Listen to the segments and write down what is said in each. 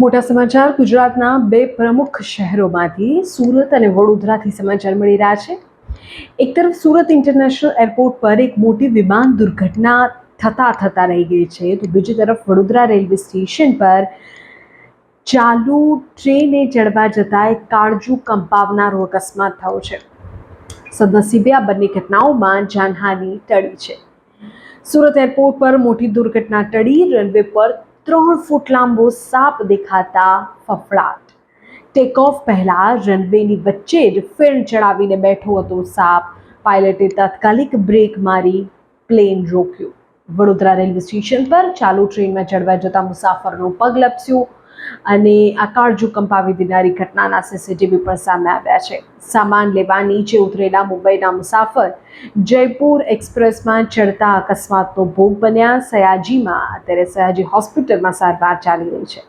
મોટા સમાચાર ગુજરાતના બે પ્રમુખ શહેરોમાંથી સુરત અને વડોદરાથી સમાચાર મળી રહ્યા છે। એક તરફ સુરત ઇન્ટરનેશનલ એરપોર્ટ પર એક મોટી વિમાન દુર્ઘટના થતા રહી ગઈ છે, તો બીજી તરફ વડોદરા રેલવે સ્ટેશન પર ચાલુ ટ્રેને ચડવા જતા એક કાળજુ કંપાવનારો અકસ્માત થયો છે। સદનસીબે આ બંને ઘટનાઓમાં જાનહાનિ ટળી છે। સુરત એરપોર્ટ પર મોટી દુર્ઘટના ટળી। રનવે પર 3 ફૂટ લાંબો સાપ દેખાતા ફફડાટ। ટેક ઓફ પહેલા રનવેની વચ્ચે જ ફેણ ચડાવીને બેઠો હતો સાપ। પાયલટે તાત્કાલિક બ્રેક મારી પ્લેન રોક્યું। વડોદરા રેલવે સ્ટેશન પર ચાલુ ટ્રેનમાં ચડવા જતા મુસાફરનો પગ લપસ્યો અને આ કાળજુ કંપાવી દેનારી ઘટનાના સીસીટીવી પણ સામે આવ્યા છે। સામાન લેવા નીચે ઉતરેલા મુંબઈના મુસાફર જયપુર એક્સપ્રેસમાં ચડતા અકસ્માતનો ભોગ બન્યા। સયાજીમાં અત્યારે સયાજી હોસ્પિટલમાં સારવાર ચાલી રહી છે।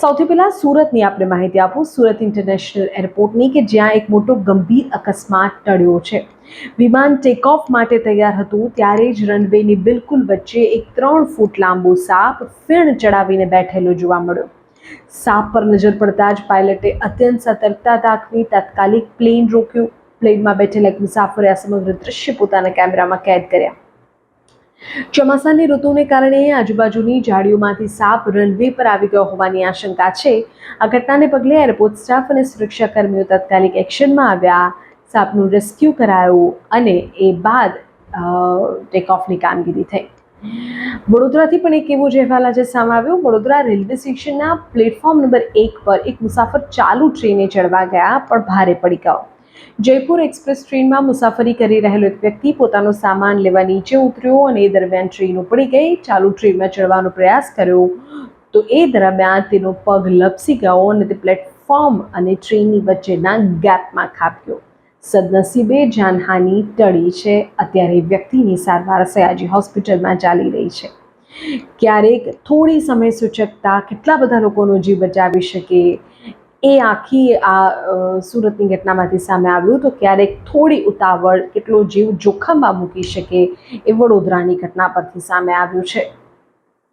સૌથી પહેલા સુરતની આપણે માહિતી આપું, સુરત ઇન્ટરનેશનલ એરપોર્ટની કે જ્યાં એક મોટો ગંભીર અકસ્માત ટળ્યો છે। વિમાન ટેક ઓફ માટે તૈયાર હતું ત્યારે જ રનવેની બિલકુલ વચ્ચે એક 3 ફૂટ લાંબો સાપ ફેણ ચડાવીને બેઠેલો જોવા મળ્યો। સાપ પર નજર પડતા જ પાયલટે અત્યંત સતર્કતા દાખવી તાત્કાલિક પ્લેન રોક્યું। પ્લેનમાં બેઠેલા એક મુસાફરે આ સમગ્ર દ્રશ્ય પોતાના કેમેરામાં કેદ કર્યા। ચોમાસાની ઋતુને કારણે આજુબાજુની ઝાડીઓમાંથી સાપ રનવે પર આવી ગયો હોવાની આશંકા છે। આ ઘટનાને પગલે એરપોર્ટ સ્ટાફ અને સુરક્ષાકર્મીઓ તાત્કાલિક એક્શનમાં આવ્યા। સાપનું રેસ્ક્યુ કરાયું અને એ બાદ ટેક ઓફની કામગીરી થઈ। વડોદરાથી પણ એક એવો જ અહેવાલ આજે સામે આવ્યો। વડોદરા રેલવે સ્ટેશનના પ્લેટફોર્મ નંબર 1 પર એક મુસાફર ચાલુ ટ્રેને ચડવા ગયા પણ ભારે પડી ગયો। જયપુર એક્સપ્રેસ ટ્રેનમાં મુસાફરી કરી રહેલો એક વ્યક્તિ પોતાનો સામાન લેવા નીચે ઉતર્યો અને એ દરમિયાન ટ્રેન ઉપડી ગઈ। ચાલુ ટ્રેનમાં ચડવાનો પ્રયાસ કર્યો તો એ દરમિયાન તેનો પગ લપસી ગયો અને તે પ્લેટફોર્મ અને ટ્રેનની વચ્ચેના ગેપમાં ખાબક્યો। સદનસીબે જાનહાનિ ટળી છે। અત્યારે વ્યક્તિની સારવાર સયાજી હોસ્પિટલમાં ચાલી રહી છે। ક્યારેક થોડી સમય સૂચકતા કેટલા બધા લોકોનો જીવ બચાવી શકે એ આખી સુરતની ઘટનામાંથી સામે આવ્યું, તો ક્યારેક થોડી ઉતાવળ કેટલો જીવ જોખમમાં મૂકી શકે એ વડોદરાની ઘટના પરથી સામે આવ્યું છે।